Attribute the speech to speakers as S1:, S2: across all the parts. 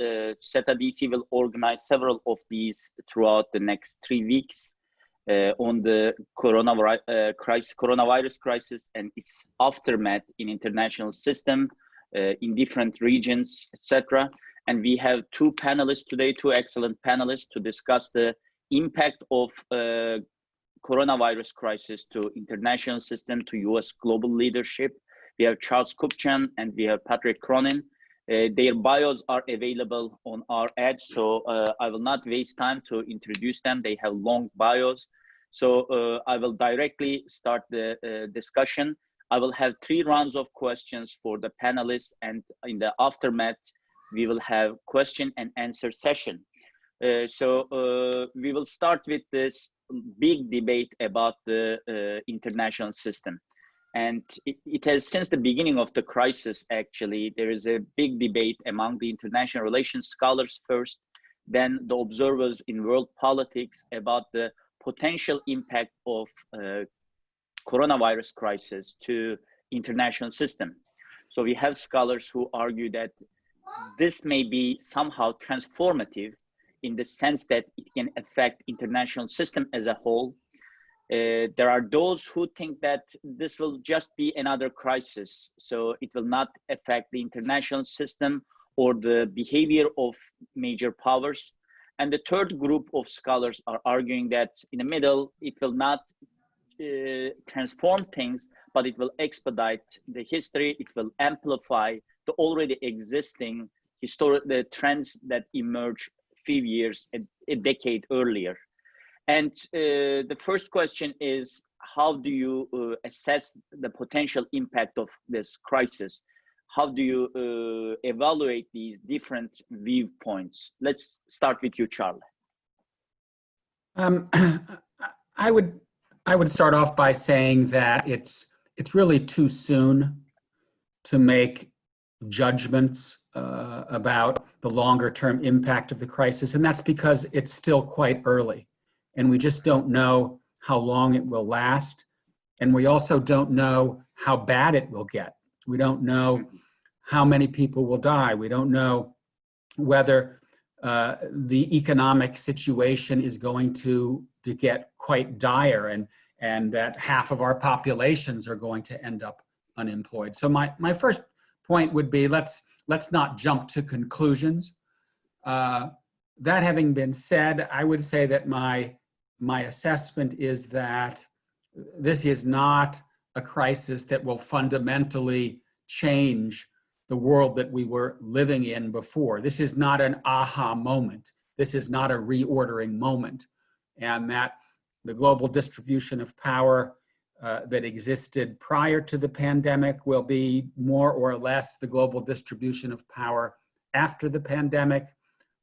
S1: SETA-DC will organize several of these throughout the next 3 weeks on the coronavirus crisis and its aftermath in international system, in different regions, etc. And we have two panelists today, two excellent panelists to discuss the impact of coronavirus crisis to international system, to US global leadership. We have Charles Kupchan and we have Patrick Cronin. Their bios are available on our ad, so I will not waste time to introduce them. They have long bios. So I will directly start the discussion. I will have 3 rounds of questions for the panelists, and in the aftermath, we will have question and answer session. So we will start with this big debate about the international system. And it has, since the beginning of the crisis, actually, there is a big debate among the international relations scholars first, then the observers in world politics about the potential impact of coronavirus crisis to international system. So we have scholars who argue that this may be somehow transformative in the sense that it can affect international system as a whole. There are those who think that this will just be another crisis, so it will not affect the international system or the behavior of major powers. And the third group of scholars are arguing that in the middle, it will not transform things, but it will expedite the history, it will amplify the already existing the trends that emerged a few years, a decade earlier. And the first question is, how do you assess the potential impact of this crisis? How do you evaluate these different viewpoints? Let's start with you, Charlie.
S2: I would start off by saying that it's really too soon to make judgments about the longer term impact of the crisis, and that's because it's still quite early. And we just don't know how long it will last. And we also don't know how bad it will get. We don't know how many people will die. We don't know whether the economic situation is going to get quite dire and that half of our populations are going to end up unemployed. So my first point would be, let's not jump to conclusions. That having been said, I would say that my assessment is that this is not a crisis that will fundamentally change the world that we were living in before. This is not an aha moment. This is not a reordering moment. And that the global distribution of power that existed prior to the pandemic will be more or less the global distribution of power after the pandemic.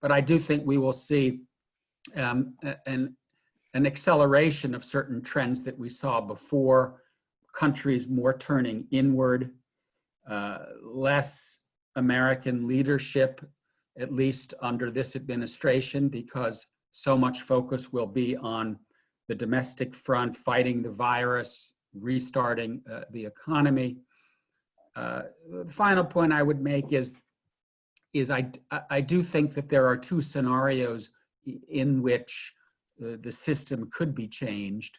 S2: But I do think we will see an acceleration of certain trends that we saw before, countries more turning inward, less American leadership, at least under this administration, because so much focus will be on the domestic front, fighting the virus, restarting the economy. The final point I would make is I do think that there are 2 scenarios in which the system could be changed.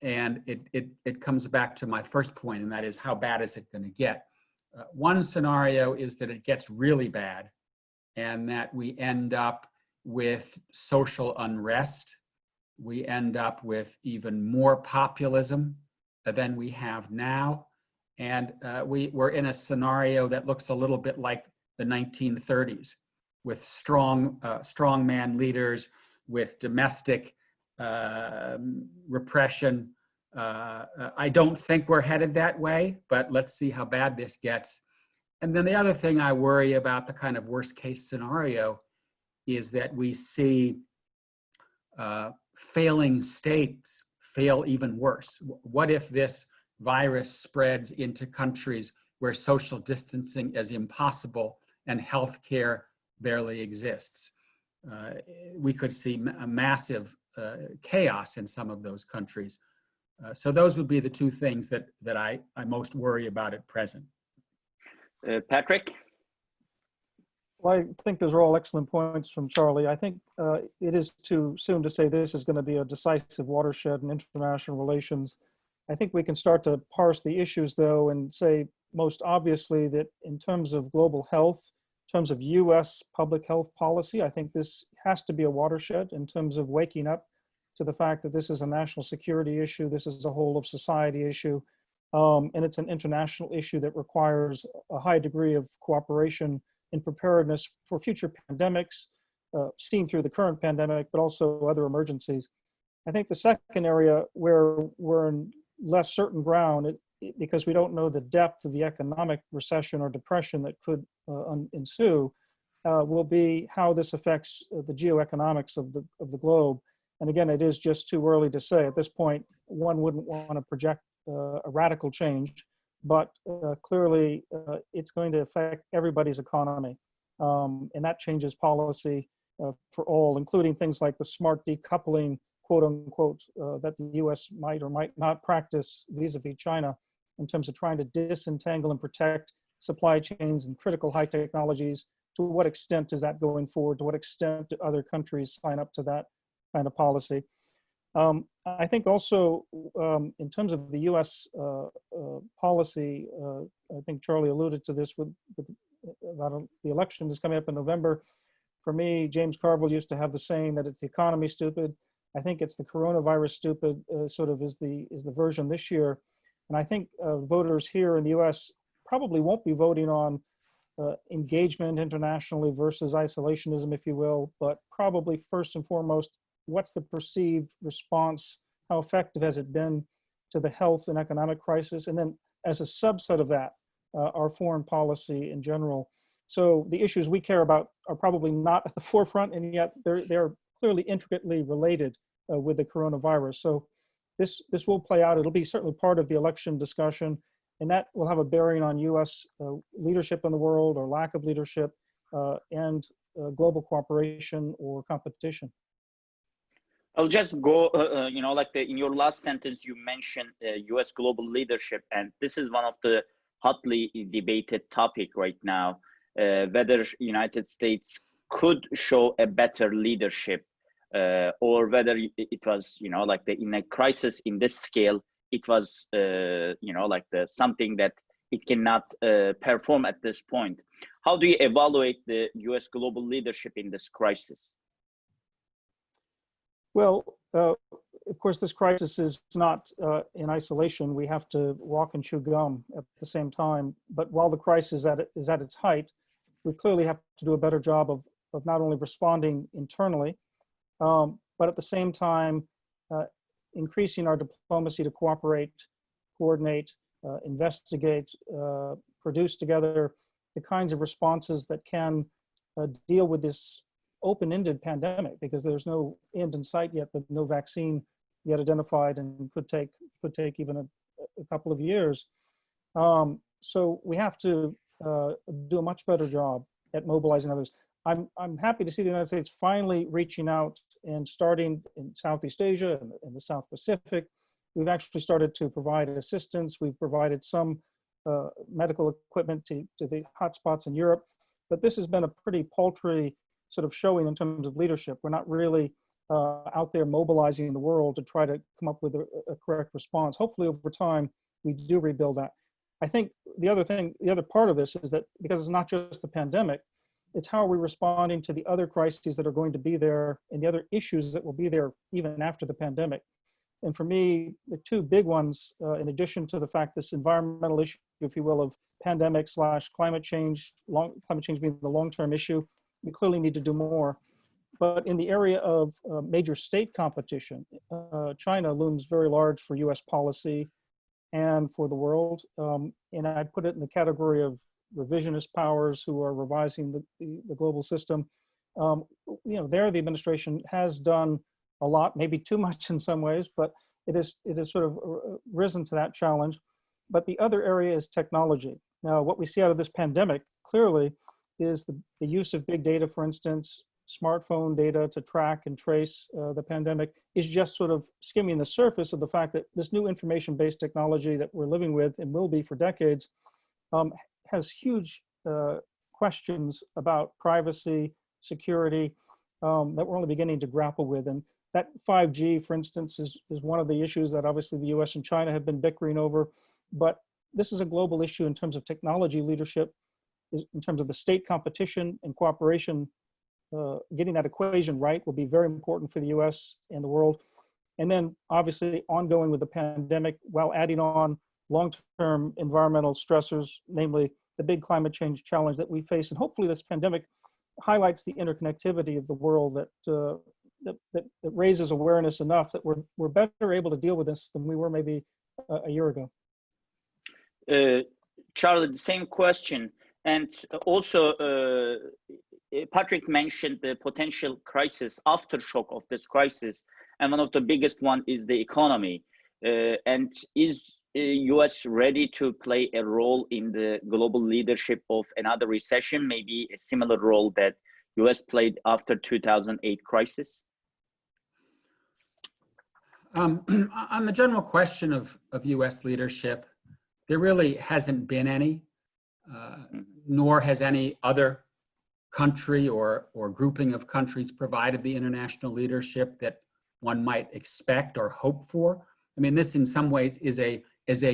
S2: And it comes back to my first point, and that is, how bad is it going to get? One scenario is that it gets really bad and that we end up with social unrest. We end up with even more populism than we have now. And we're in a scenario that looks a little bit like the 1930s, with strongman leaders, with domestic repression. I don't think we're headed that way, but let's see how bad this gets. And then the other thing I worry about, the kind of worst case scenario, is that we see failing states fail even worse. What if this virus spreads into countries where social distancing is impossible and healthcare barely exists? We could see a massive chaos in some of those countries. So those would be the 2 things that I most worry about at present.
S1: Patrick?
S3: Well, I think those are all excellent points from Charlie. I think it is too soon to say this is going to be a decisive watershed in international relations. I think we can start to parse the issues, though, and say most obviously that in terms of global health, in terms of US public health policy, I think this has to be a watershed in terms of waking up to the fact that this is a national security issue, this is a whole of society issue, and it's an international issue that requires a high degree of cooperation in preparedness for future pandemics, seen through the current pandemic, but also other emergencies. I think the second area where we're in less certain ground, because we don't know the depth of the economic recession or depression that could ensue, will be how this affects the geoeconomics of the globe. And again, it is just too early to say. At this point, one wouldn't want to project a radical change, but clearly it's going to affect everybody's economy. And that changes policy for all, including things like the smart decoupling, quote unquote, that the US might or might not practice vis-a-vis China in terms of trying to disentangle and protect supply chains and critical high technologies. To what extent is that going forward? To what extent do other countries sign up to that kind of policy? I think also in terms of the US policy, I think Charlie alluded to this about the election that's coming up in November. For me, James Carville used to have the saying that it's the economy stupid. I think it's the coronavirus stupid sort of is the version this year. And I think voters here in the US probably won't be voting on engagement internationally versus isolationism, if you will, but probably first and foremost, what's the perceived response? How effective has it been to the health and economic crisis? And then as a subset of that, our foreign policy in general. So the issues we care about are probably not at the forefront, and yet they're clearly intricately related with the coronavirus. So this will play out. It'll be certainly part of the election discussion, and that will have a bearing on US leadership in the world or lack of leadership and global cooperation or competition.
S1: I'll just go, in your last sentence, you mentioned US global leadership, and this is one of the hotly debated topic right now, whether United States could show a better leadership or whether it was, in a crisis in this scale, it was, something that it cannot perform at this point. How do you evaluate the US global leadership in this crisis? Well, of course, this crisis is not in isolation. We have to walk and chew gum at the same time. But while the crisis is at its height, we clearly have to do a better job of not only responding internally, but at the same time, increasing our diplomacy to cooperate, coordinate, investigate, produce together the kinds of responses that can deal with this open-ended pandemic, because there's no end in sight yet, but no vaccine yet identified, and could take even a couple of years. So we have to do a much better job at mobilizing others. I'm happy to see the United States finally reaching out and starting in Southeast Asia and the South Pacific. We've actually started to provide assistance. We've provided some medical equipment to the hotspots in Europe, but this has been a pretty paltry sort of showing in terms of leadership. We're not really out there mobilizing the world to try to come up with a correct response. Hopefully over time, we do rebuild that. I think the other part of this is that because it's not just the pandemic, it's how are we responding to the other crises that are going to be there and the other issues that will be there even after the pandemic. And for me, the two big ones, in addition to the fact this environmental issue, if you will, of pandemic / climate change being the long-term issue, we clearly need to do more. But in the area of major state competition, China looms very large for US policy and for the world. And I'd put it in the category of revisionist powers who are revising the global system. There the administration has done a lot, maybe too much in some ways, but it is sort of risen to that challenge. But the other area is technology. Now, what we see out of this pandemic clearly is the use of big data, for instance, smartphone data to track and trace the pandemic is just sort of skimming the surface of the fact that this new information-based technology that we're living with and will be for decades has huge
S3: questions about privacy, security, that we're only beginning to grapple with. And that 5G, for instance, is one of the issues that obviously the US and China have been bickering over. But this is a global issue in terms of technology leadership, in terms of the state competition and cooperation. Getting that equation right will be very important for the US and the world. And then obviously ongoing with the pandemic while adding on long-term environmental stressors, namely the big climate change challenge that we face. And hopefully this pandemic highlights the interconnectivity of the world that raises awareness enough that we're better able to deal with this than we were maybe a year ago.
S1: Charlie, the same question. And also, Patrick mentioned the potential crisis, aftershock of this crisis. And one of the biggest one is the economy. And is US ready to play a role in the global leadership of another recession, maybe a similar role that US played after 2008 crisis?
S2: On the general question of US leadership, there really hasn't been any, nor has any other country or grouping of countries provided the international leadership that one might expect or hope for. I mean, this in some ways is a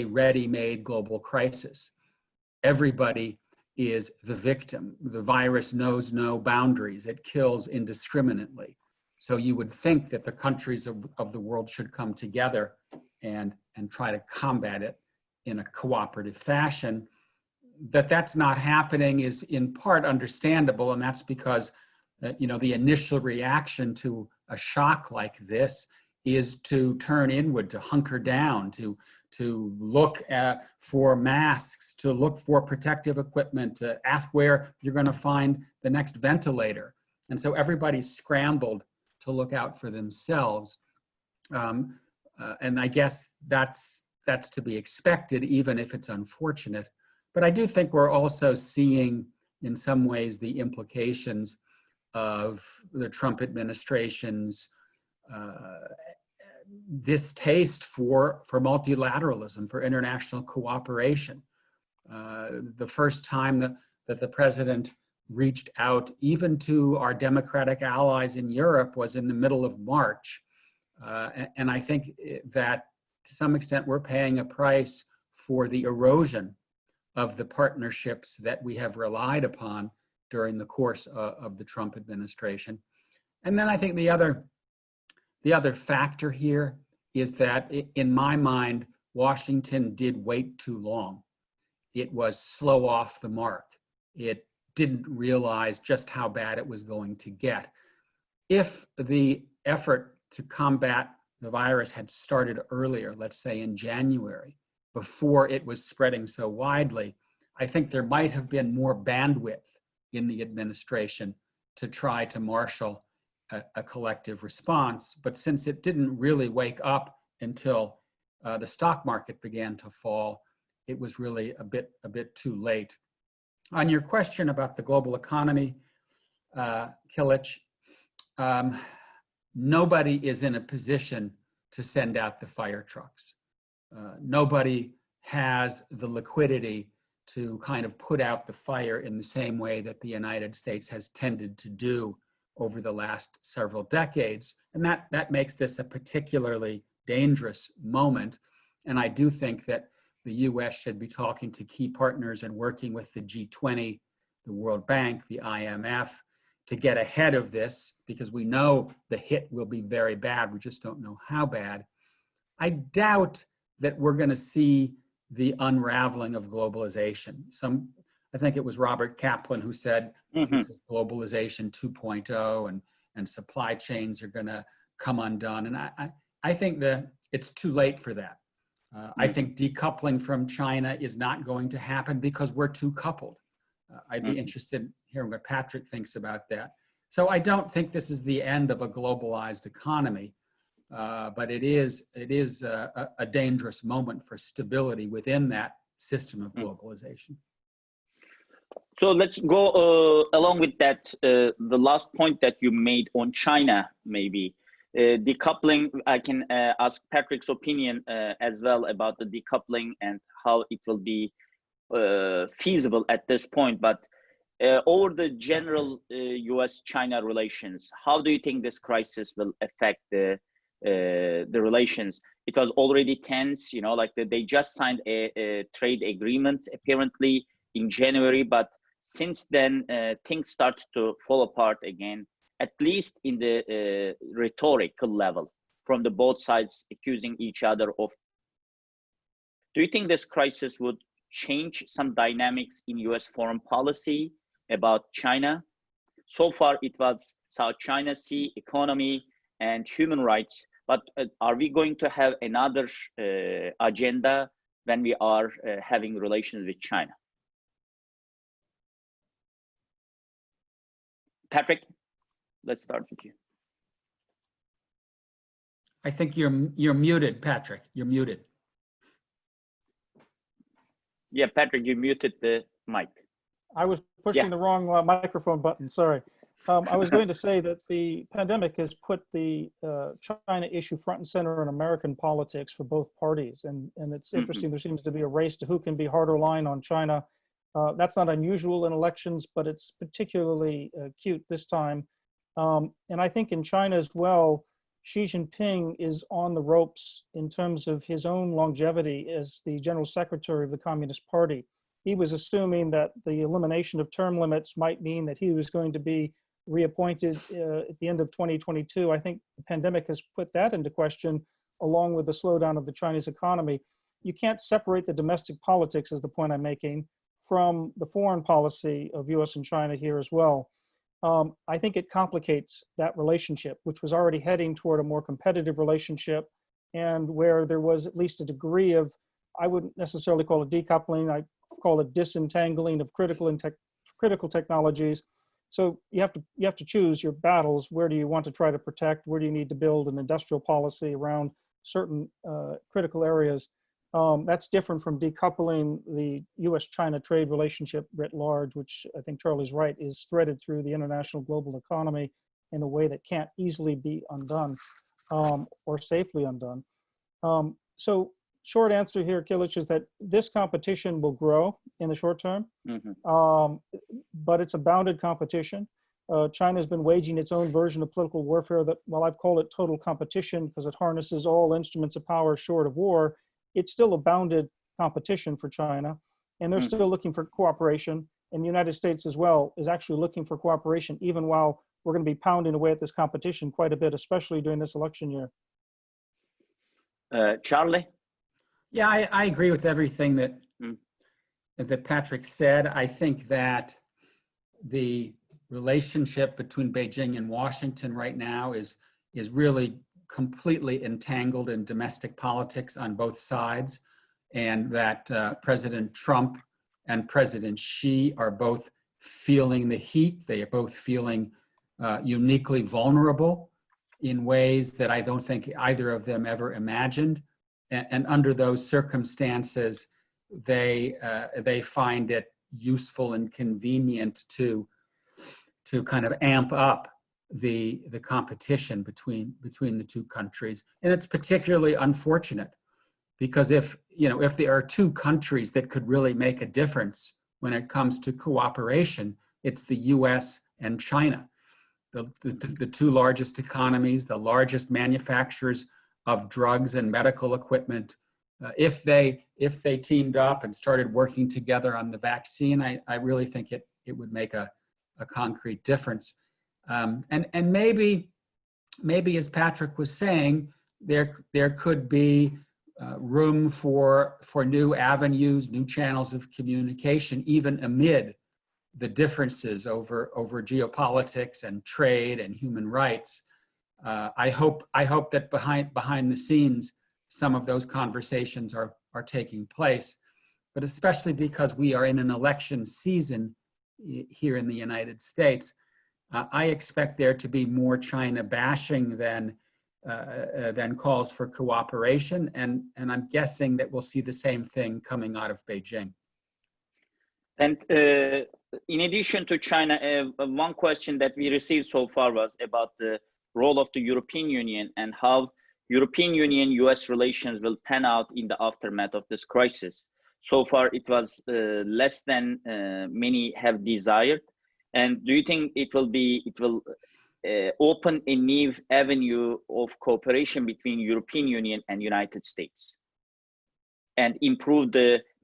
S2: ready-made global crisis. Everybody is the victim. The virus knows no boundaries. It kills indiscriminately. So you would think that the countries of the world should come together and try to combat it in a cooperative fashion. That's not happening is in part understandable, and that's because the initial reaction to a shock like this is to turn inward, to hunker down, to look for masks, to look for protective equipment, to ask where you're going to find the next ventilator. And so everybody's scrambled to look out for themselves. And I guess that's to be expected, even if it's unfortunate. But I do think we're also seeing, in some ways, the implications of the Trump administration's distaste for multilateralism, for international cooperation. The first time that the president reached out even to our democratic allies in Europe was in the middle of March. And I think that to some extent we're paying a price for the erosion of the partnerships that we have relied upon during the course of the Trump administration. And then I think the other factor here is that, in my mind, Washington did wait too long. It was slow off the mark. It didn't realize just how bad it was going to get. If the effort to combat the virus had started earlier, let's say in January, before it was spreading so widely, I think there might have been more bandwidth in the administration to try to marshal a collective response. But since it didn't really wake up until the stock market began to fall, it was really a bit too late. On your question about the global economy, Kilich, nobody is in a position to send out the fire trucks. Nobody has the liquidity to kind of put out the fire in the same way that the United States has tended to do over the last several decades. And that makes this a particularly dangerous moment. And I do think that the US should be talking to key partners and working with the G20, the World Bank, the IMF, to get ahead of this, because we know the hit will be very bad. We just don't know how bad. I doubt that we're going to see the unraveling of globalization. I think it was Robert Kaplan who said this is globalization 2.0 and supply chains are going to come undone. And I think that it's too late for that. I think decoupling from China is not going to happen because we're too coupled. I'd be interested in hearing what Patrick thinks about that. So I don't think this is the end of a globalized economy, but it is a dangerous moment for stability within that system of globalization.
S1: So let's go along with that, the last point that you made on China, maybe. Decoupling, I can ask Patrick's opinion as well about the decoupling and how it will be feasible at this point. But over the general US-China relations, how do you think this crisis will affect the relations? It was already tense, you know, like they just signed a trade agreement apparently in January, but since then things start to fall apart again, at least in the rhetorical level, from the both sides accusing each other of. Do you think this crisis would change some dynamics in US foreign policy about China? So far, it was South China Sea, economy, and human rights. But are we going to have another agenda when we are having relations with China? Patrick, let's start with you.
S2: I think you're muted, Patrick. You're muted.
S1: Yeah, Patrick, you muted the mic.
S3: I was pushing the wrong microphone button, sorry. I was going to say that the pandemic has put the China issue front and center in American politics for both parties. And it's interesting, there seems to be a race to who can be harder line on China. That's not unusual in elections, but it's particularly acute this time. And I think in China as well, Xi Jinping is on the ropes in terms of his own longevity as the general secretary of the Communist Party. He was assuming that the elimination of term limits might mean that he was going to be reappointed at the end of 2022. I think the pandemic has put that into question, along with the slowdown of the Chinese economy. You can't separate the domestic politics, is the point I'm making, from the foreign policy of US and China here as well. I think it complicates that relationship, which was already heading toward a more competitive relationship, and where there was at least a degree of, I wouldn't necessarily call it decoupling, I call it disentangling of critical technologies. So you have to choose your battles. Where do you want to try to protect? Where do you need to build an industrial policy around certain critical areas? That's different from decoupling the US-China trade relationship writ large, which I think Charlie's right, is threaded through the international global economy in a way that can't easily be undone or safely undone. So short answer here, Kilic, is that this competition will grow in the short term, but it's a bounded competition. China's been waging its own version of political warfare that, well, I've called it total competition because it harnesses all instruments of power short of war. It's still a bounded competition for China, and they're still looking for cooperation. And the United States as well is actually looking for cooperation, even while we're going to be pounding away at this competition quite a bit, especially during this election year.
S1: Charlie?
S2: Yeah, I agree with everything that that Patrick said. I think that the relationship between Beijing and Washington right now is really completely entangled in domestic politics on both sides, and that President Trump and President Xi are both feeling the heat. They are both feeling uniquely vulnerable in ways that I don't think either of them ever imagined. And under those circumstances, they find it useful and convenient to kind of amp up the competition between the two countries. And it's particularly unfortunate because if there are two countries that could really make a difference when it comes to cooperation, it's the US and China, the two largest economies, the largest manufacturers of drugs and medical equipment. If they teamed up and started working together on the vaccine, I really think it would make a concrete difference. And maybe as Patrick was saying, there could be room for new avenues, new channels of communication, even amid the differences over geopolitics and trade and human rights. I hope that behind the scenes, some of those conversations are taking place, but especially because we are in an election season here in the United States, I expect there to be more China bashing than calls for cooperation, and I'm guessing that we'll see the same thing coming out of Beijing.
S1: And in addition to China, one question that we received so far was about the role of the European Union and how European Union-US relations will pan out in the aftermath of this crisis. So far, it was less than many have desired. And do you think it will open a new avenue of cooperation between European Union and United States, and improve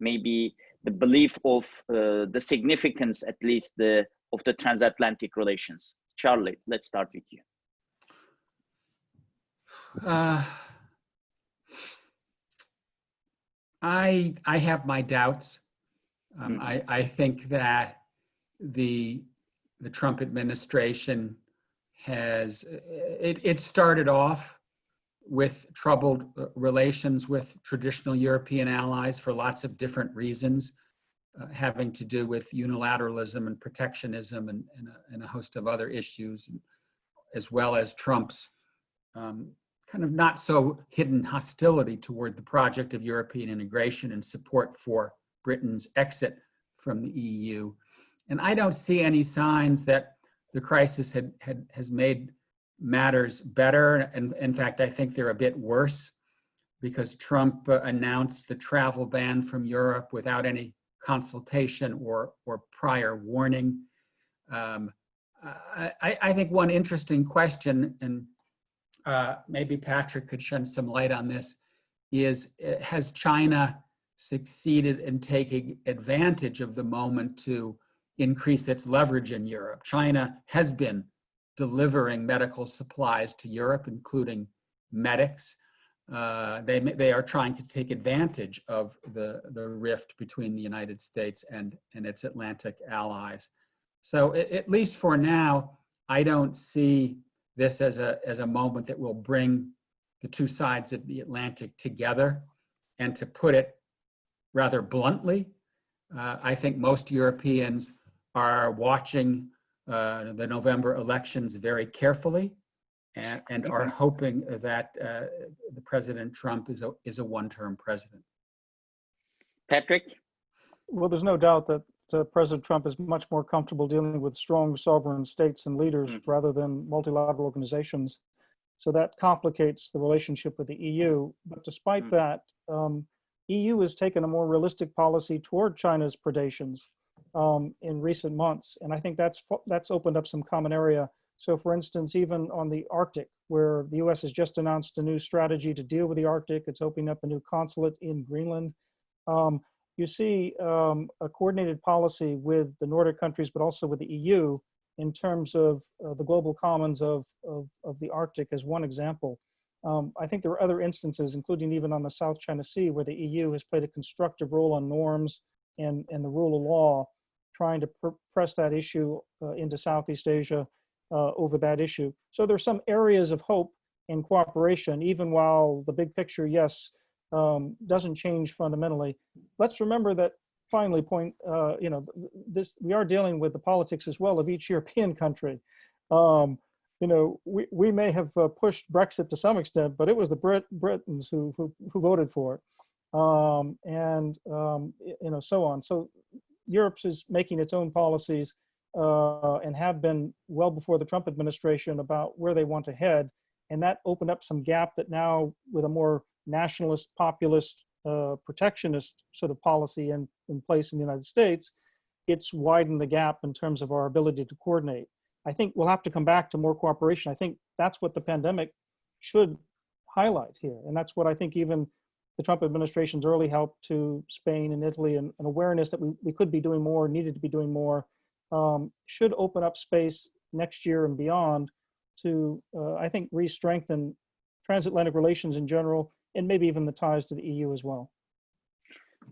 S1: maybe the belief of the significance, at least of the transatlantic relations? Charlie, let's start with you.
S2: I have my doubts. I think that the Trump administration it started off with troubled relations with traditional European allies for lots of different reasons, having to do with unilateralism and protectionism and a host of other issues, as well as Trump's kind of not so hidden hostility toward the project of European integration and support for Britain's exit from the EU. And I don't see any signs that the crisis has made matters better. And in fact, I think they're a bit worse, because Trump announced the travel ban from Europe without any consultation or prior warning. I think one interesting question, and maybe Patrick could shed some light on this, is has China succeeded in taking advantage of the moment to increase its leverage in Europe? China has been delivering medical supplies to Europe, including medics. They are trying to take advantage of the rift between the United States and its Atlantic allies. So at least for now, I don't see this as a moment that will bring the two sides of the Atlantic together. And to put it rather bluntly, I think most Europeans are watching the November elections very carefully, and are hoping that the President Trump is a one-term president.
S1: Patrick?
S3: Well, there's no doubt that President Trump is much more comfortable dealing with strong sovereign states and leaders rather than multilateral organizations. So that complicates the relationship with the EU. But despite that, EU has taken a more realistic policy toward China's predations in recent months. And I think that's opened up some common area. So for instance, even on the Arctic, where the US has just announced a new strategy to deal with the Arctic, it's opening up a new consulate in Greenland. You see a coordinated policy with the Nordic countries, but also with the EU in terms of the global commons of the Arctic as one example. I think there are other instances, including even on the South China Sea, where the EU has played a constructive role on norms and the rule of law, trying to press that issue into Southeast Asia over that issue. So there's some areas of hope and cooperation, even while the big picture, yes, doesn't change fundamentally. Let's remember that, finally, we are dealing with the politics as well of each European country. We may have pushed Brexit to some extent, but it was the Britons who voted for it, so on. So Europe is making its own policies and have been well before the Trump administration about where they want to head, and that opened up some gap that now, with a more nationalist, populist, protectionist sort of policy in place in the United States, it's widened the gap in terms of our ability to coordinate. I think we'll have to come back to more cooperation. I think that's what the pandemic should highlight here. And that's what I think even the Trump administration's early help to Spain and Italy, and an awareness that we could be doing more, needed to be doing more, should open up space next year and beyond to, I think, re-strengthen transatlantic relations in general, and maybe even the ties to the EU as well.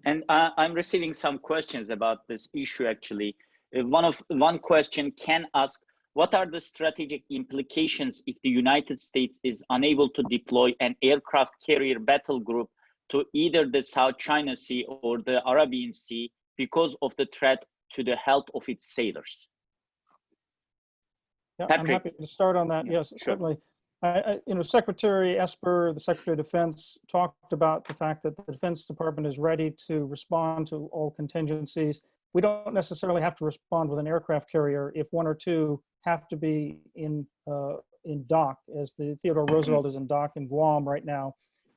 S1: And I'm receiving some questions about this issue, actually. One question can ask, what are the strategic implications if the United States is unable to deploy an aircraft carrier battle group to either the South China Sea or the Arabian Sea because of the threat to the health of its sailors?
S3: Yeah,
S1: Patrick.
S3: I'm happy to start on that. Yes,
S1: Sure.
S3: certainly. Secretary Esper, the Secretary of Defense, talked about the fact that the Defense Department is ready to respond to all contingencies. We don't necessarily have to respond with an aircraft carrier if one or two have to be in dock, as the Theodore Roosevelt is in dock in Guam right now.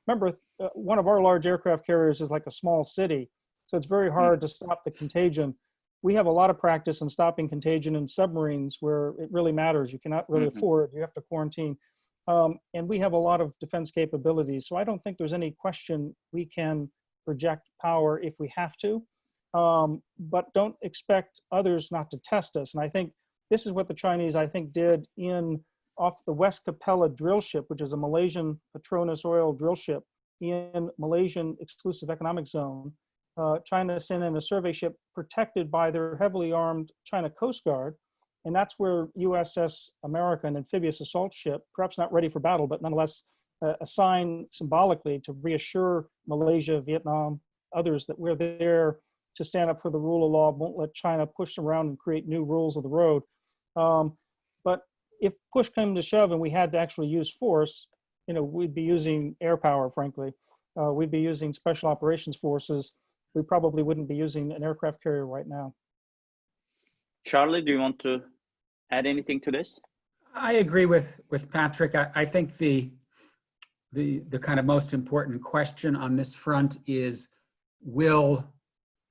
S3: Remember, one of our large aircraft carriers is like a small city. So it's very hard to stop the contagion. We have a lot of practice in stopping contagion in submarines where it really matters. You cannot really afford, you have to quarantine. And we have a lot of defense capabilities. So I don't think there's any question we can project power if we have to. But don't expect others not to test us. And I think this is what the Chinese, I think, did off the West Capella drill ship, which is a Malaysian Petronas oil drill ship in Malaysian exclusive economic zone. China sent in a survey ship protected by their heavily armed China Coast Guard. And that's where USS America, an amphibious assault ship, perhaps not ready for battle, but nonetheless a sign symbolically to reassure Malaysia, Vietnam, others that we're there to stand up for the rule of law, won't let China push around and create new rules of the road. But if push came to shove and we had to actually use force, we'd be using air power, frankly. We'd be using special operations forces. We probably wouldn't be using an aircraft carrier right now.
S1: Charlie, do you want to add anything to this?
S2: I agree with Patrick. I think the kind of most important question on this front is, will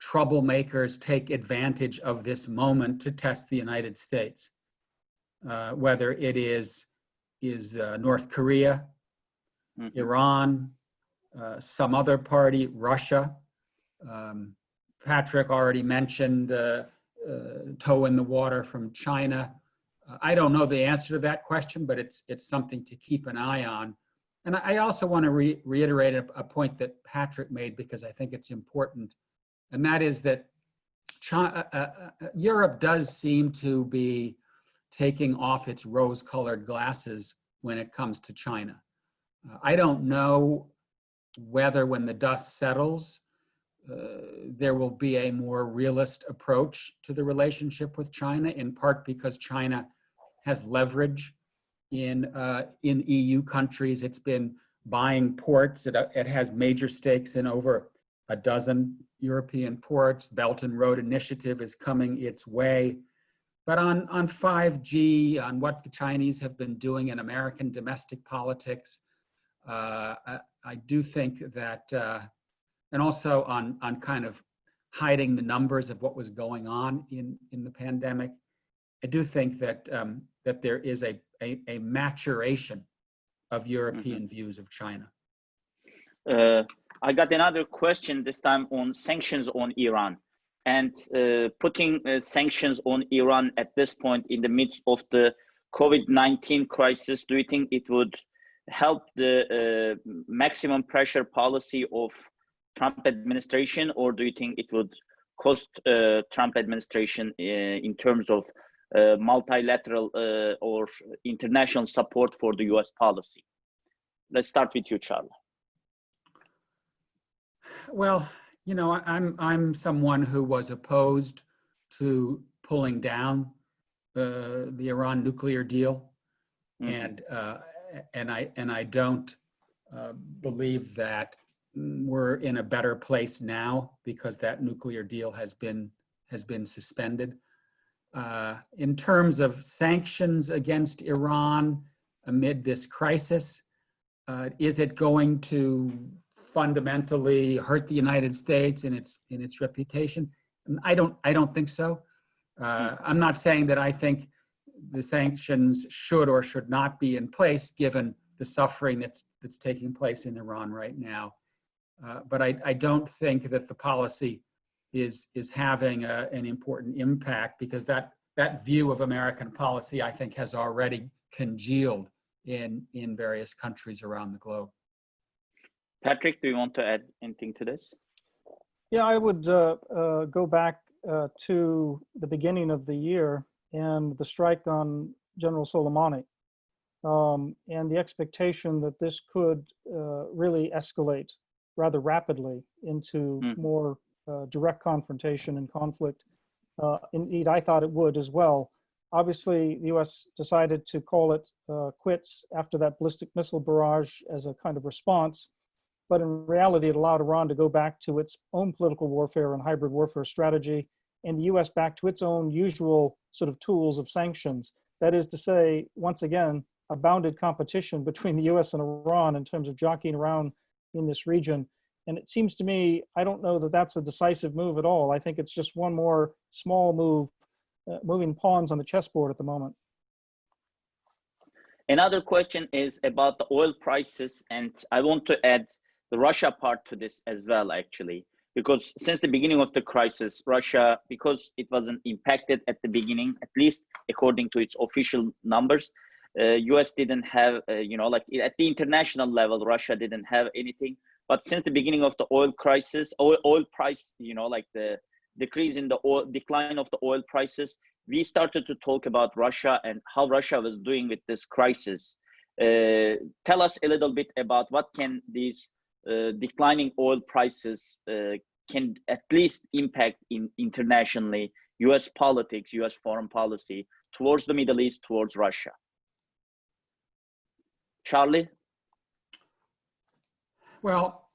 S2: troublemakers take advantage of this moment to test the United States? Whether it is North Korea, Iran, some other party, Russia. Patrick already mentioned toe in the water from China. I don't know the answer to that question, but it's something to keep an eye on. And I also want to reiterate a point that Patrick made, because I think it's important, and that is that Europe does seem to be taking off its rose-colored glasses when it comes to China. I don't know whether when the dust settles, there will be a more realist approach to the relationship with China, in part because China has leverage in EU countries. It's been buying ports. It has major stakes in over a dozen European ports. Belt and Road Initiative is coming its way. But on 5G, on what the Chinese have been doing in American domestic politics, I do think that, and also on kind of hiding the numbers of what was going on in the pandemic, I do think that that there is a maturation of European views of China.
S1: I got another question, this time on sanctions on Iran. And putting sanctions on Iran at this point in the midst of the COVID-19 crisis, do you think it would help the maximum pressure policy of Trump administration, or do you think it would cost Trump administration in terms of multilateral or international support for the US policy? Let's start with you, Charlie.
S2: Well, I'm someone who was opposed to pulling down the Iran nuclear deal, and I don't believe that we're in a better place now because that nuclear deal has been suspended. In terms of sanctions against Iran amid this crisis, is it going to fundamentally hurt the United States in its reputation? I don't think so. I'm not saying that I think the sanctions should or should not be in place given the suffering that's taking place in Iran right now. But I don't think that the policy is having an important impact, because that view of American policy, I think, has already congealed in various countries around the globe.
S1: Patrick, do you want to add anything to this?
S3: Yeah, I would go back to the beginning of the year and the strike on General Soleimani, and the expectation that this could really escalate rather rapidly into more direct confrontation and conflict. Indeed, I thought it would as well. Obviously, the US decided to call it quits after that ballistic missile barrage as a kind of response. But in reality, it allowed Iran to go back to its own political warfare and hybrid warfare strategy, and the US back to its own usual sort of tools of sanctions. That is to say, once again, a bounded competition between the US and Iran in terms of jockeying around in this region. And it seems to me, I don't know that that's a decisive move at all. I think it's just one more small move, moving pawns on the chessboard at the moment.
S1: Another question is about the oil prices, and I want to add the Russia part to this as well, actually, because since the beginning of the crisis, Russia, because it wasn't impacted at the beginning, at least according to its official numbers, US didn't have, like at the international level, Russia didn't have anything. But since the beginning of the oil crisis, oil price, like the decrease in the oil, decline of the oil prices, we started to talk about Russia and how Russia was doing with this crisis. Tell us a little bit about what can these declining oil prices can at least impact internationally, US politics, US foreign policy towards the Middle East, towards Russia. Charlie?
S2: Well,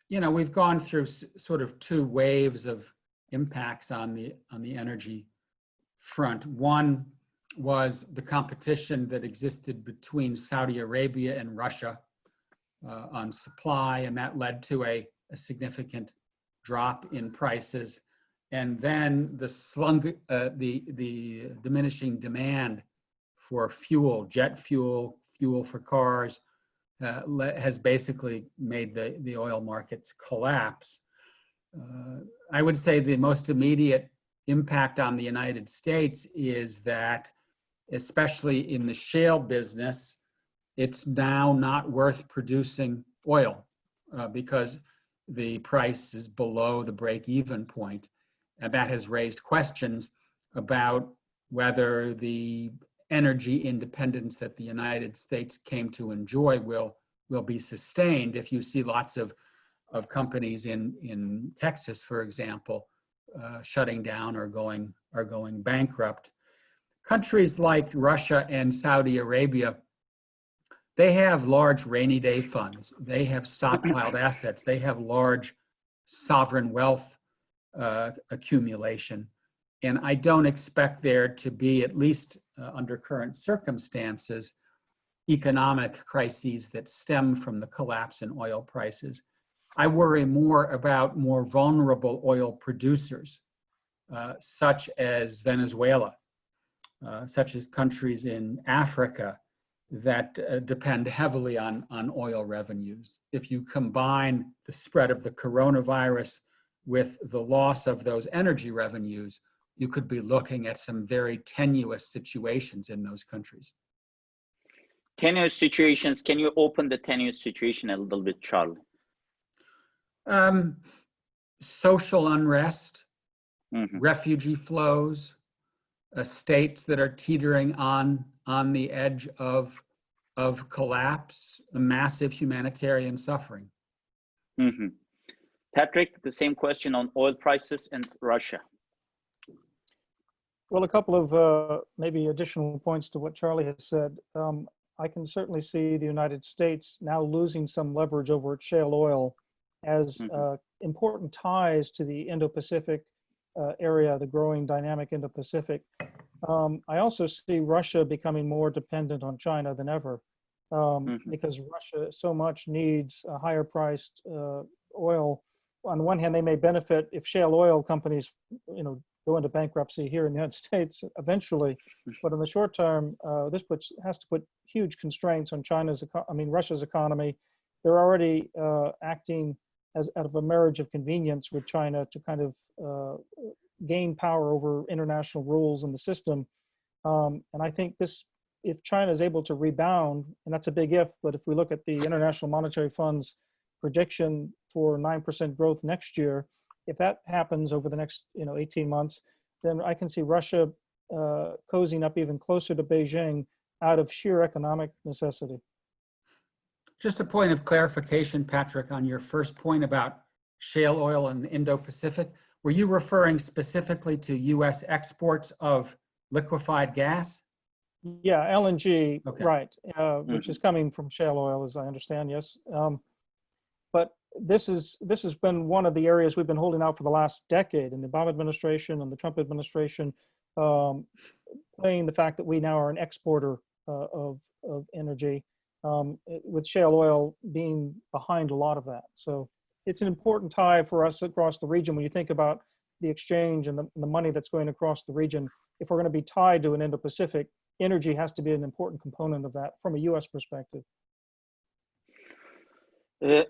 S2: we've gone through sort of two waves of impacts on the energy front. One was the competition that existed between Saudi Arabia and Russia on supply, and that led to a significant drop in prices. And then the diminishing demand for fuel, jet fuel, fuel for cars, has basically made the oil markets collapse. I would say the most immediate impact on the United States is that, especially in the shale business, it's now not worth producing oil because the price is below the break-even point. And that has raised questions about whether the energy independence that the United States came to enjoy will be sustained if you see lots of companies in Texas, for example, shutting down or going bankrupt. Countries like Russia and Saudi Arabia, they have large rainy day funds. They have stockpiled assets. They have large sovereign wealth accumulation. And I don't expect there to be, at least under current circumstances, economic crises that stem from the collapse in oil prices. I worry more about more vulnerable oil producers, such as Venezuela, such as countries in Africa that depend heavily on oil revenues. If you combine the spread of the coronavirus with the loss of those energy revenues, you could be looking at some very tenuous situations in those countries.
S1: Tenuous situations, can you open the tenuous situation a little bit, Charlie?
S2: Social unrest, refugee flows, states that are teetering on the edge of collapse, a massive humanitarian suffering.
S1: Patrick, the same question on oil prices and Russia.
S3: Well, a couple of maybe additional points to what Charlie has said. I can certainly see the United States now losing some leverage over its shale oil as important ties to the Indo-Pacific area, the growing dynamic Indo-Pacific. I also see Russia becoming more dependent on China than ever because Russia so much needs a higher priced oil. On the one hand, they may benefit if shale oil companies, go into bankruptcy here in the United States eventually, but in the short term, this has to put huge constraints on Russia's economy. They're already acting as out of a marriage of convenience with China to kind of gain power over international rules in the system. And I think if China is able to rebound, and that's a big if, but if we look at the International Monetary Fund's prediction for 9% growth next year, if that happens over the next 18 months, then I can see Russia cozying up even closer to Beijing out of sheer economic necessity.
S2: Just a point of clarification, Patrick, on your first point about shale oil in the Indo-Pacific. Were you referring specifically to US exports of liquefied gas?
S3: Yeah, LNG,
S2: okay.
S3: Right, which is coming from shale oil, as I understand, yes. But this has been one of the areas we've been holding out for the last decade, and the Obama administration and the Trump administration playing the fact that we now are an exporter of energy, with shale oil being behind a lot of that. So it's an important tie for us across the region. When you think about the exchange and the money that's going across the region, if we're going to be tied to an Indo-Pacific, energy has to be an important component of that from a U.S. perspective.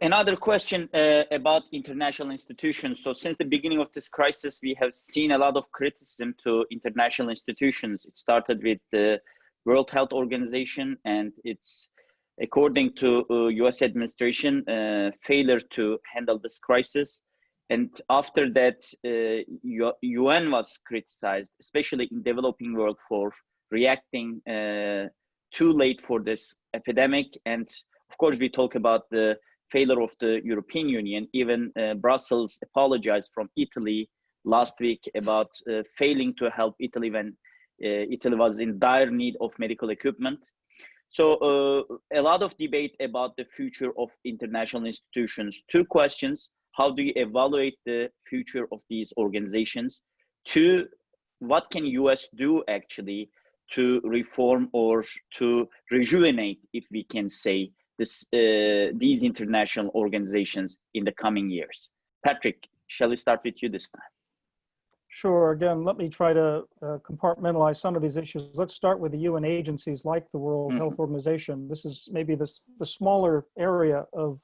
S1: Another question about international institutions. So since the beginning of this crisis, we have seen a lot of criticism to international institutions. It started with the World Health Organization, and it's, according to US administration, failure to handle this crisis. And after that, UN was criticized, especially in developing world, for reacting too late for this epidemic. And of course, we talk about the failure of the European Union. Even Brussels apologized from Italy last week about failing to help Italy when Italy was in dire need of medical equipment. So a lot of debate about the future of international institutions. Two questions: how do you evaluate the future of these organizations? Two, what can US do actually to reform or to rejuvenate, if we can say, these international organizations in the coming years? Patrick, shall we start with you this time?
S3: Sure. Again, let me try to compartmentalize some of these issues. Let's start with the UN agencies like the World Health Organization. This is maybe the smaller area of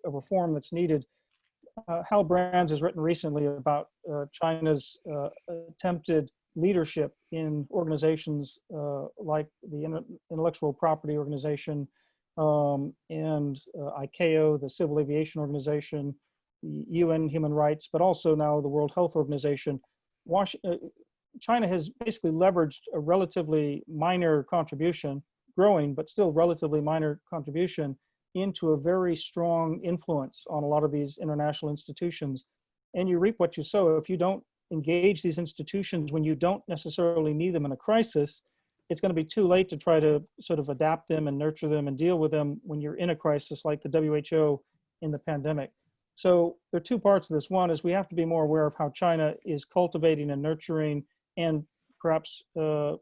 S3: reform that's needed. Hal Brands has written recently about China's attempted leadership in organizations like the Intellectual Property Organization and ICAO, the Civil Aviation Organization, the UN Human Rights, but also now the World Health Organization. China has basically leveraged a relatively minor contribution, growing, but still relatively minor contribution, into a very strong influence on a lot of these international institutions. And you reap what you sow. If you don't engage these institutions when you don't necessarily need them in a crisis, it's going to be too late to try to sort of adapt them and nurture them and deal with them when you're in a crisis like the WHO in the pandemic. So there are two parts of this. One is we have to be more aware of how China is cultivating and nurturing and perhaps in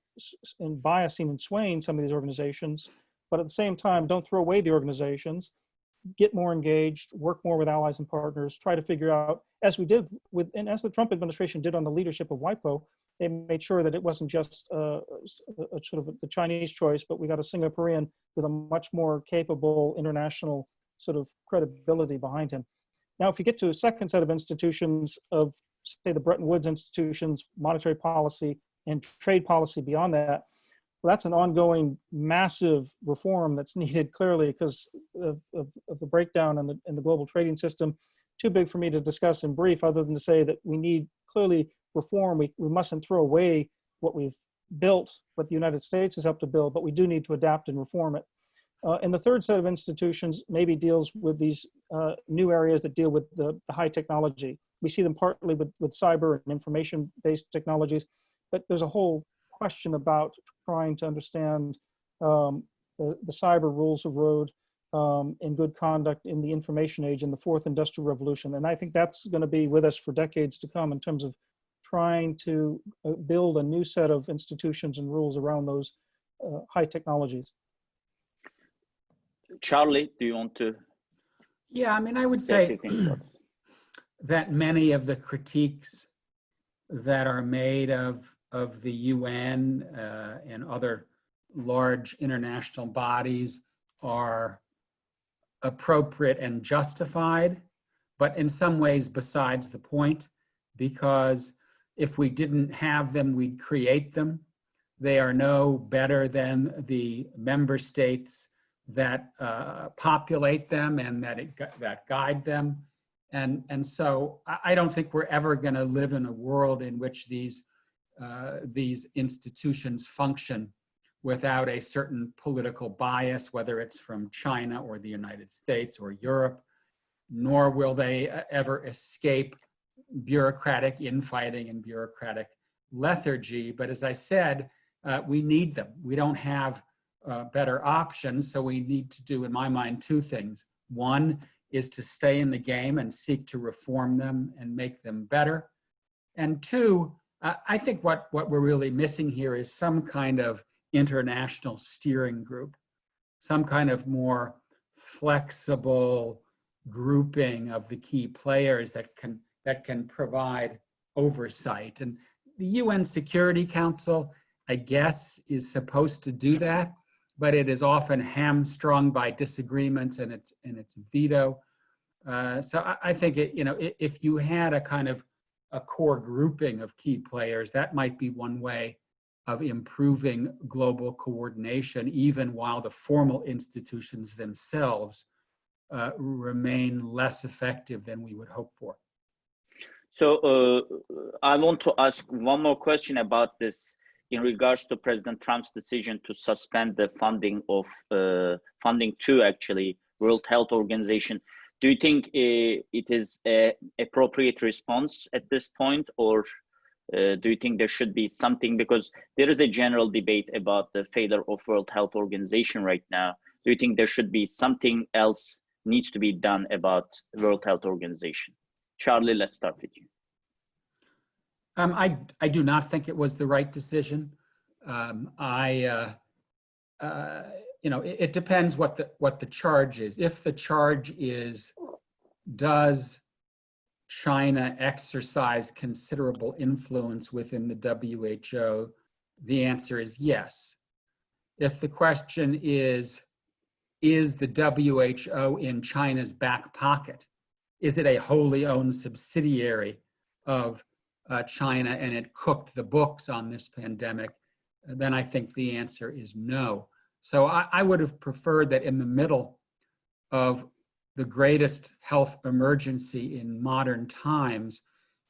S3: biasing and swaying some of these organizations. But at the same time, don't throw away the organizations, get more engaged, work more with allies and partners, try to figure out, as we did with, and as the Trump administration did on the leadership of WIPO, they made sure that it wasn't just a sort of the Chinese choice, but we got a Singaporean with a much more capable international sort of credibility behind him. Now, if you get to a second set of institutions of, say, the Bretton Woods institutions, monetary policy and trade policy beyond that, well, that's an ongoing massive reform that's needed clearly because of the breakdown in the global trading system. Too big for me to discuss in brief, other than to say that we need clearly reform. We mustn't throw away what we've built, what the United States has helped to build, but we do need to adapt and reform it. And the third set of institutions maybe deals with these new areas that deal with the high technology. We see them partly with cyber and information-based technologies, but there's a whole question about trying to understand the cyber rules of road and good conduct in the information age in the fourth industrial revolution. And I think that's going to be with us for decades to come in terms of trying to build a new set of institutions and rules around those high technologies.
S1: Charlie, do you want to?
S2: Yeah, I mean, I would say that many of the critiques that are made of the UN and other large international bodies are appropriate and justified, but in some ways besides the point, because if we didn't have them, we'd create them. They are no better than the member states that populate them and that guide them. And so I don't think we're ever going to live in a world in which these institutions function without a certain political bias, whether it's from China or the United States or Europe, nor will they ever escape bureaucratic infighting and bureaucratic lethargy. But as I said, we need them. We don't have better options, so we need to do, in my mind, two things. One is to stay in the game and seek to reform them and make them better. And two, I think what we're really missing here is some kind of international steering group, some kind of more flexible, grouping of the key players that can provide oversight. And the UN Security Council, I guess, is supposed to do that, but it is often hamstrung by disagreements and its veto. So I think if you had a kind of a core grouping of key players, that might be one way of improving global coordination, even while the formal institutions themselves remain less effective than we would hope for.
S1: So I want to ask one more question about this in regards to President Trump's decision to suspend the funding of funding to actually World Health Organization. Do you think it is an appropriate response at this point, or do you think there should be something, because there is a general debate about the failure of World Health Organization right now. Do you think there should be something else needs to be done about World Health Organization? Charlie, let's start with you.
S2: I do not think it was the right decision. It depends what the charge is. If the charge is, does China exercise considerable influence within the WHO, the answer is yes. If the question is the WHO in China's back pocket? Is it a wholly owned subsidiary of China and it cooked the books on this pandemic? Then I think the answer is no. So I would have preferred that in the middle of the greatest health emergency in modern times,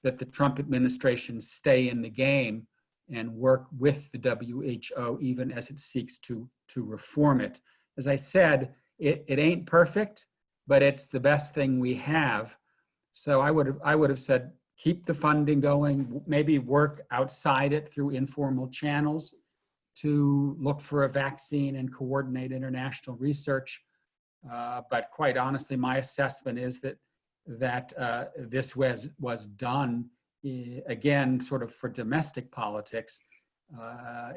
S2: that the Trump administration stay in the game and work with the WHO even as it seeks to reform it. As I said, it ain't perfect, but it's the best thing we have. So I would have said, keep the funding going, maybe work outside it through informal channels to look for a vaccine and coordinate international research. But quite honestly, my assessment is that this was done again, sort of for domestic politics,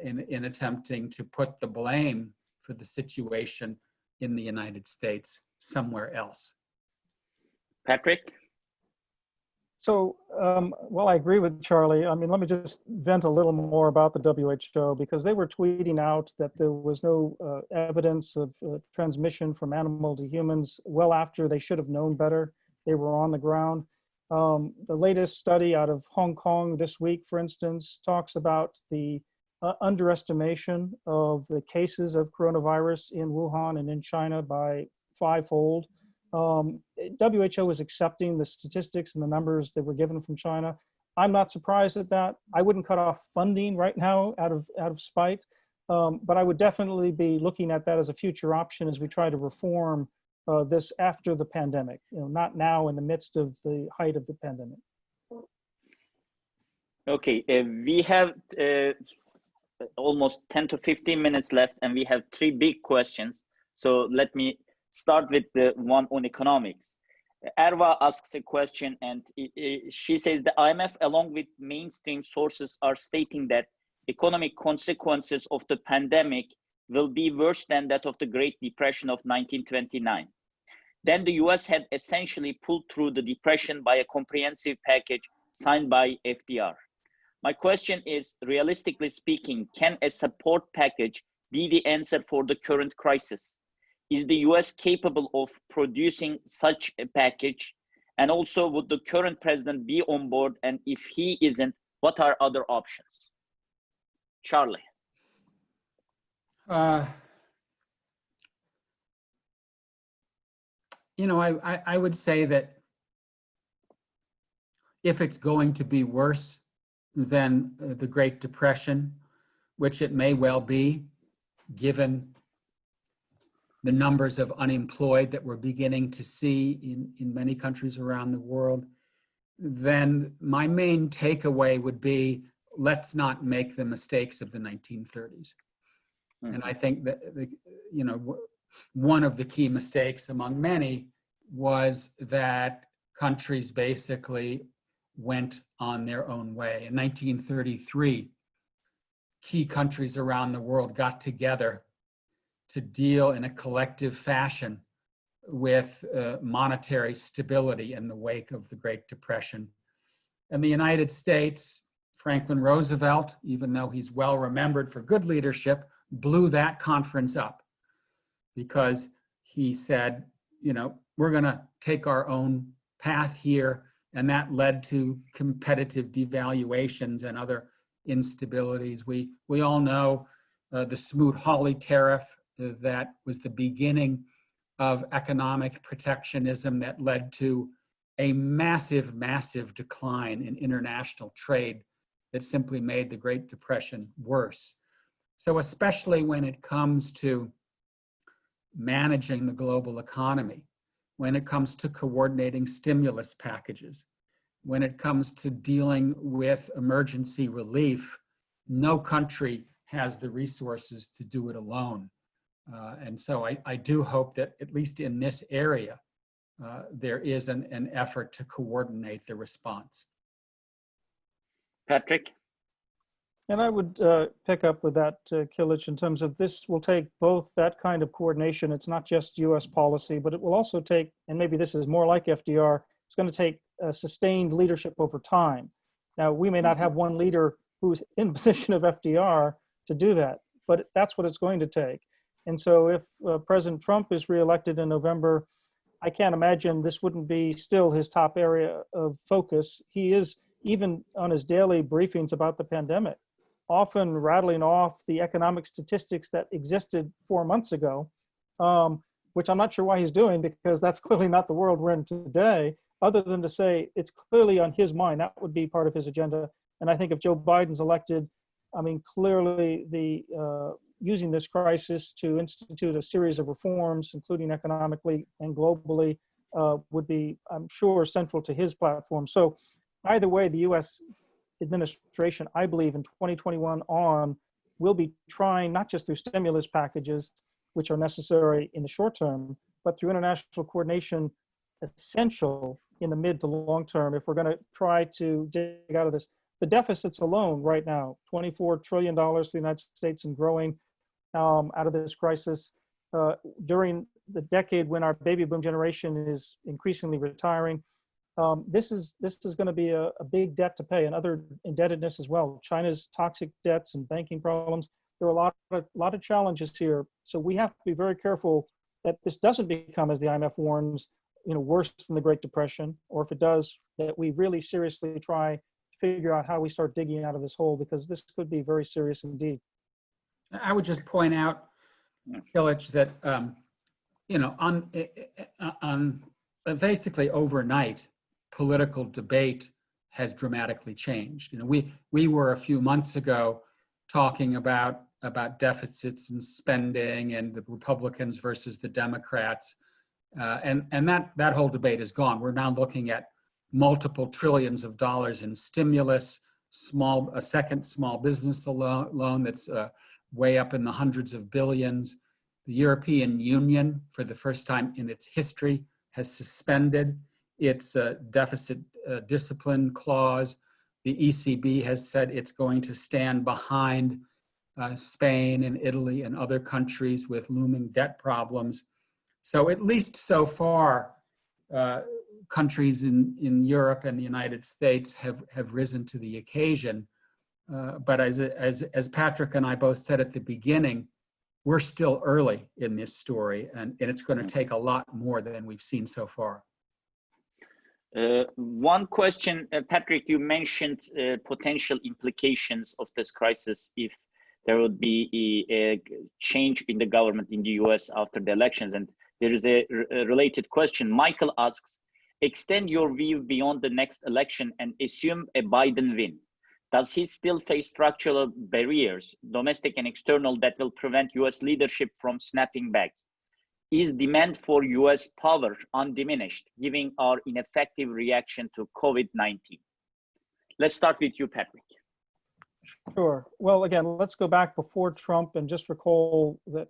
S2: in attempting to put the blame for the situation in the United States somewhere else.
S1: Patrick?
S3: So, well, I agree with Charlie. I mean, let me just vent a little more about the WHO, because they were tweeting out that there was no evidence of transmission from animal to humans well after they should have known better. They were on the ground. The latest study out of Hong Kong this week, for instance, talks about the underestimation of the cases of coronavirus in Wuhan and in China by 5-fold. WHO is accepting the statistics and the numbers that were given from China. I'm not surprised at that. I wouldn't cut off funding right now out of spite, but I would definitely be looking at that as a future option as we try to reform this after the pandemic, not now in the midst of the height of the pandemic.
S1: Okay, we have almost 10 to 15 minutes left, and we have 3 big questions. So let me start with the one on economics. Erva asks a question, and she says the IMF, along with mainstream sources, are stating that economic consequences of the pandemic will be worse than that of the Great Depression of 1929. Then the US had essentially pulled through the depression by a comprehensive package signed by FDR. My question is, realistically speaking, can a support package be the answer for the current crisis? Is the US capable of producing such a package? And also, would the current president be on board? And if he isn't, what are other options? Charlie.
S2: I would say that if it's going to be worse than the Great Depression, which it may well be, given the numbers of unemployed that we're beginning to see in many countries around the world, then my main takeaway would be, let's not make the mistakes of the 1930s. Mm-hmm. And I think that, one of the key mistakes among many was that countries basically went on their own way. In 1933, key countries around the world got together to deal in a collective fashion with monetary stability in the wake of the Great Depression. And the United States, Franklin Roosevelt, even though he's well remembered for good leadership, blew that conference up because he said, you know, we're going to take our own path here. And that led to competitive devaluations and other instabilities. We all know the Smoot-Hawley tariff that was the beginning of economic protectionism that led to a massive, massive decline in international trade that simply made the Great Depression worse. So especially when it comes to managing the global economy, when it comes to coordinating stimulus packages, when it comes to dealing with emergency relief, no country has the resources to do it alone. And so I do hope that at least in this area, there is an effort to coordinate the response.
S1: Patrick?
S3: And I would pick up with that, Kilich, in terms of this will take both that kind of coordination. It's not just US policy, but it will also take, and maybe this is more like FDR, it's going to take sustained leadership over time. Now, we may not have one leader who's in the position of FDR to do that, but that's what it's going to take. And so if President Trump is reelected in November, I can't imagine this wouldn't be still his top area of focus. He is, even on his daily briefings about the pandemic, often rattling off the economic statistics that existed 4 months ago, which I'm not sure why he's doing, because that's clearly not the world we're in today, other than to say it's clearly on his mind. That would be part of his agenda. And I think if Joe Biden's elected, I mean, clearly the using this crisis to institute a series of reforms, including economically and globally, would be, I'm sure, central to his platform. So either way, the US administration, I believe in 2021 on, will be trying, not just through stimulus packages, which are necessary in the short term, but through international coordination, essential in the mid to long term, if we're going to try to dig out of this. The deficits alone right now, $24 trillion for the United States and growing out of this crisis. During the decade when our baby boom generation is increasingly retiring, this is going to be a big debt to pay, and other indebtedness as well. China's toxic debts and banking problems. There are a lot of challenges here. So we have to be very careful that this doesn't become, as the IMF warns, worse than the Great Depression, or if it does, that we really seriously try to figure out how we start digging out of this hole, because this could be very serious indeed.
S2: I would just point out, Kilich, that on basically overnight, political debate has dramatically changed. We were a few months ago talking about deficits and spending and the Republicans versus the Democrats, and that whole debate is gone. We're now looking at multiple trillions of dollars in stimulus, a second small business loan that's way up in the hundreds of billions. The European Union, for the first time in its history, has suspended its deficit discipline clause. The ECB has said it's going to stand behind Spain and Italy and other countries with looming debt problems. So at least so far, countries in Europe and the United States have risen to the occasion. But as Patrick and I both said at the beginning, we're still early in this story, and it's going to take a lot more than we've seen so far.
S1: One question, Patrick, you mentioned potential implications of this crisis if there would be a change in the government in the US after the elections. And there is a related question. Michael asks, extend your view beyond the next election and assume a Biden win. Does he still face structural barriers, domestic and external, that will prevent US leadership from snapping back? Is demand for US power undiminished, given our ineffective reaction to COVID-19? Let's start with you, Patrick.
S3: Sure. Well, again, let's go back before Trump and just recall that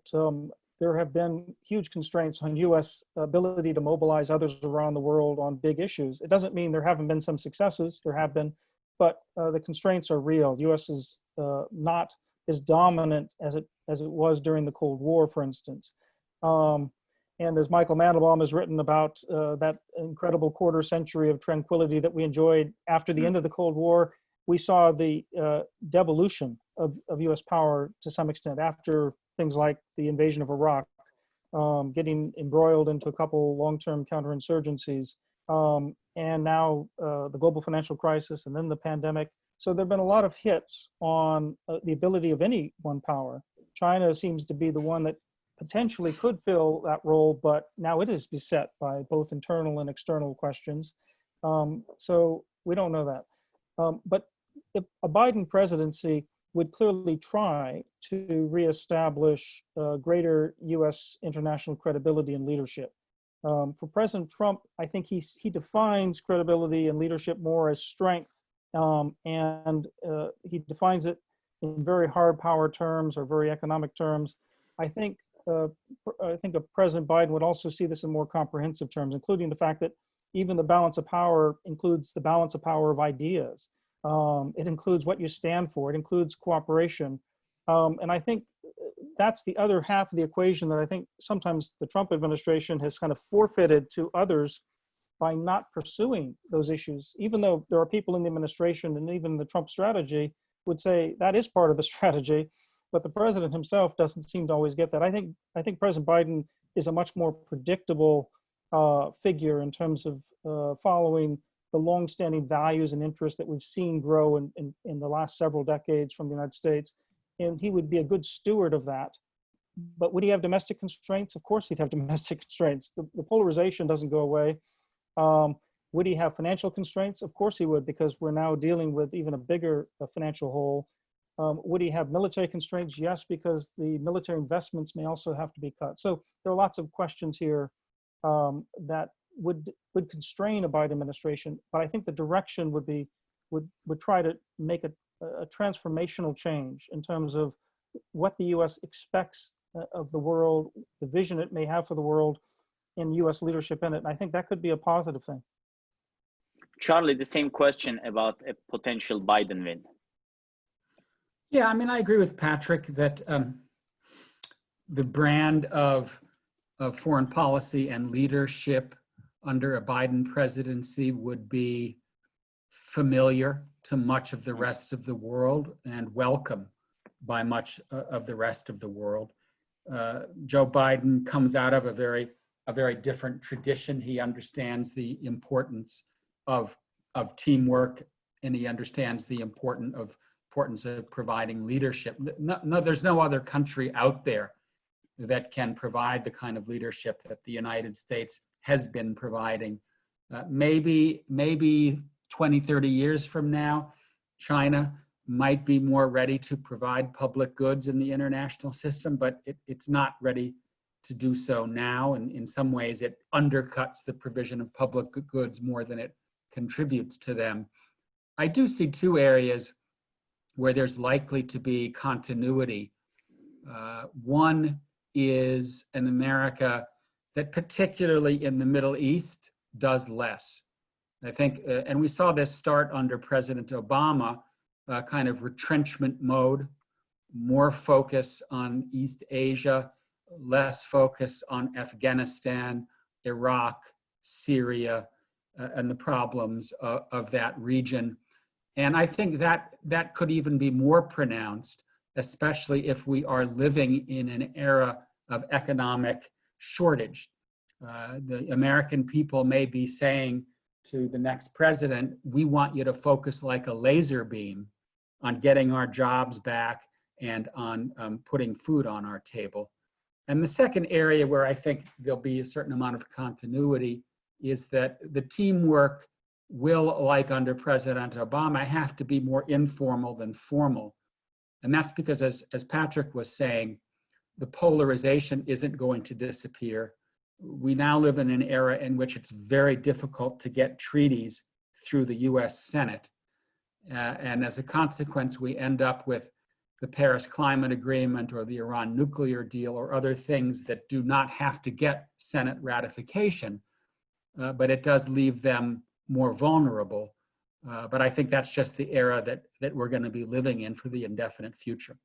S3: there have been huge constraints on US ability to mobilize others around the world on big issues. It doesn't mean there haven't been some successes, there have been, but the constraints are real. The US is not as dominant as it was during the Cold War, for instance. And as Michael Mandelbaum has written about that incredible quarter century of tranquility that we enjoyed after the end of the Cold War, we saw the devolution of US power to some extent after things like the invasion of Iraq, getting embroiled into a couple long-term counterinsurgencies, and now the global financial crisis and then the pandemic. So there have been a lot of hits on the ability of any one power. China seems to be the one that potentially could fill that role, but now it is beset by both internal and external questions. So we don't know that. But if a Biden presidency would clearly try to reestablish greater US international credibility and leadership. For President Trump, I think he defines credibility and leadership more as strength, and he defines it in very hard power terms or very economic terms. I think President Biden would also see this in more comprehensive terms, including the fact that even the balance of power includes the balance of power of ideas. It includes what you stand for. It includes cooperation. And I think that's the other half of the equation that I think sometimes the Trump administration has kind of forfeited to others by not pursuing those issues, even though there are people in the administration and even the Trump strategy would say that is part of the strategy, but the president himself doesn't seem to always get that. I think President Biden is a much more predictable figure in terms of following the longstanding values and interests that we've seen grow in the last several decades from the United States. And he would be a good steward of that. But would he have domestic constraints? Of course he'd have domestic constraints. The polarization doesn't go away. Would he have financial constraints? Of course he would, because we're now dealing with even a bigger financial hole. Would he have military constraints? Yes, because the military investments may also have to be cut. So there are lots of questions here that would constrain a Biden administration. But I think the direction would try to make a transformational change in terms of what the U.S. expects of the world, the vision it may have for the world, and U.S. leadership in it. And I think that could be a positive thing.
S1: Charlie, the same question about a potential Biden win.
S2: Yeah, I mean, I agree with Patrick that the brand of foreign policy and leadership under a Biden presidency would be familiar to much of the rest of the world and welcome by much of the rest of the world. Joe Biden comes out of a very different tradition. He understands the importance of teamwork, and he understands the importance of providing leadership. No, there's no other country out there that can provide the kind of leadership that the United States has been providing. Maybe 20, 30 years from now, China might be more ready to provide public goods in the international system, but it's not ready to do so now. And in some ways, it undercuts the provision of public goods more than it contributes to them. I do see two areas where there's likely to be continuity. One is an America that, particularly in the Middle East, does less. I think, and we saw this start under President Obama, kind of retrenchment mode, more focus on East Asia, less focus on Afghanistan, Iraq, Syria, and the problems of that region. And I think that could even be more pronounced, especially if we are living in an era of economic shortage. The American people may be saying to the next president, we want you to focus like a laser beam on getting our jobs back and on putting food on our table. And the second area where I think there'll be a certain amount of continuity is that the teamwork will, like under President Obama, have to be more informal than formal. And that's because, as Patrick was saying, the polarization isn't going to disappear. We now live in an era in which it's very difficult to get treaties through the US Senate. And as a consequence, we end up with the Paris Climate Agreement or the Iran nuclear deal or other things that do not have to get Senate ratification, but it does leave them more vulnerable. But I think that's just the era that we're going to be living in for the indefinite future.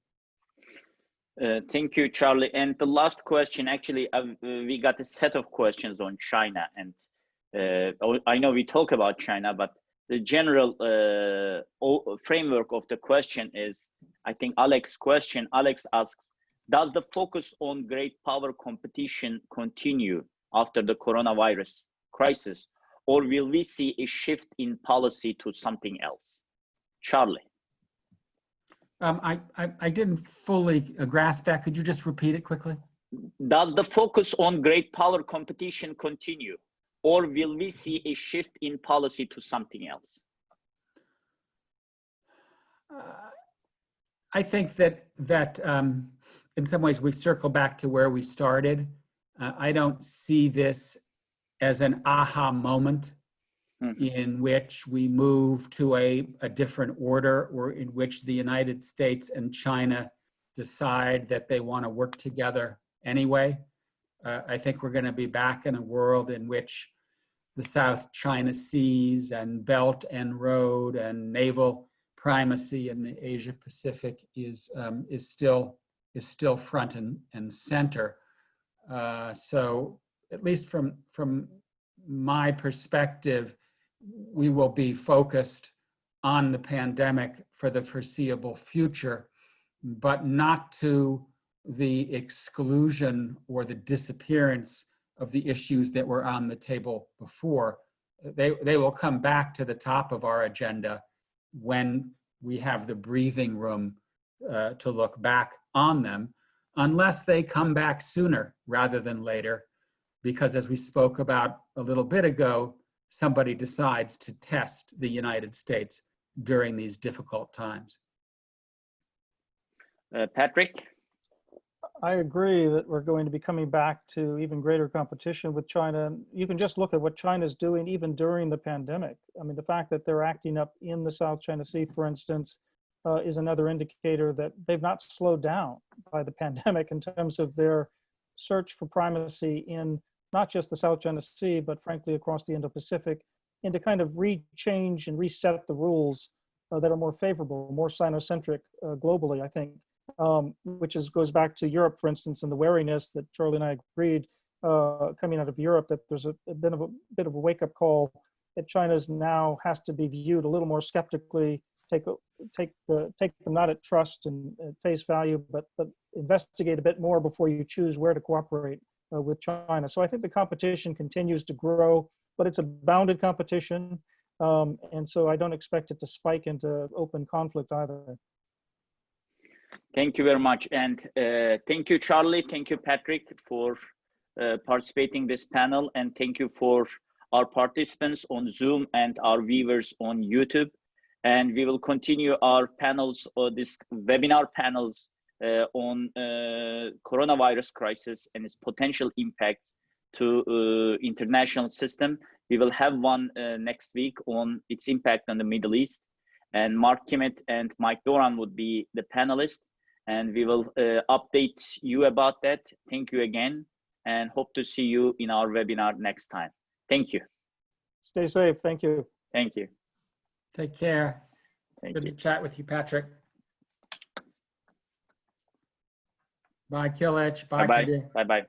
S1: Thank you, Charlie. And the last question, actually, we got a set of questions on China. And I know we talk about China, but the general framework of the question is, I think Alex's question, Alex asks, does the focus on great power competition continue after the coronavirus crisis, or will we see a shift in policy to something else? Charlie.
S2: I didn't fully grasp that. Could you just repeat it quickly?
S1: Does the focus on great power competition continue, or will we see a shift in policy to something else?
S2: I think that in some ways we circle back to where we started. I don't see this as an aha moment in which we move to a different order, or in which the United States and China decide that they want to work together anyway. I think we're going to be back in a world in which the South China Seas and Belt and Road and naval primacy in the Asia Pacific is still front and center. So at least from my perspective, we will be focused on the pandemic for the foreseeable future, but not to the exclusion or the disappearance of the issues that were on the table before. They will come back to the top of our agenda when we have the breathing room to look back on them, unless they come back sooner rather than later, because as we spoke about a little bit ago, somebody decides to test the United States during these difficult times.
S1: Patrick?
S3: I agree that we're going to be coming back to even greater competition with China. You can just look at what China's doing even during the pandemic. I mean, the fact that they're acting up in the South China Sea, for instance, is another indicator that they've not slowed down by the pandemic in terms of their search for primacy in not just the South China Sea, but frankly across the Indo-Pacific, and to kind of rechange and reset the rules that are more favorable, more Sino-centric globally, I think. Which goes back to Europe, for instance, and the wariness that Charlie and I agreed coming out of Europe, that there's a bit of a wake-up call that China's now has to be viewed a little more skeptically, take them not at trust and at face value, but investigate a bit more before you choose where to cooperate with China. So I think the competition continues to grow, but it's a bounded competition, and so I don't expect it to spike into open conflict either.
S1: Thank you very much. And thank you, Charlie. Thank you, Patrick, for participating in this panel. And thank you for our participants on Zoom and our viewers on YouTube. And we will continue our panels, or this webinar panels on coronavirus crisis and its potential impacts to international system. We will have one next week on its impact on the Middle East. And Mark Kimmett and Mike Doran would be the panelists, and we will update you about that. Thank you again, and hope to see you in our webinar next time. Thank you.
S3: Stay safe. Thank you.
S1: Thank you.
S2: Take care.
S1: Thank
S2: Good
S1: you.
S2: to chat with you, Patrick. Bye, Kilich. Bye,
S1: Bye-bye.
S2: Kadir.
S1: Bye-bye.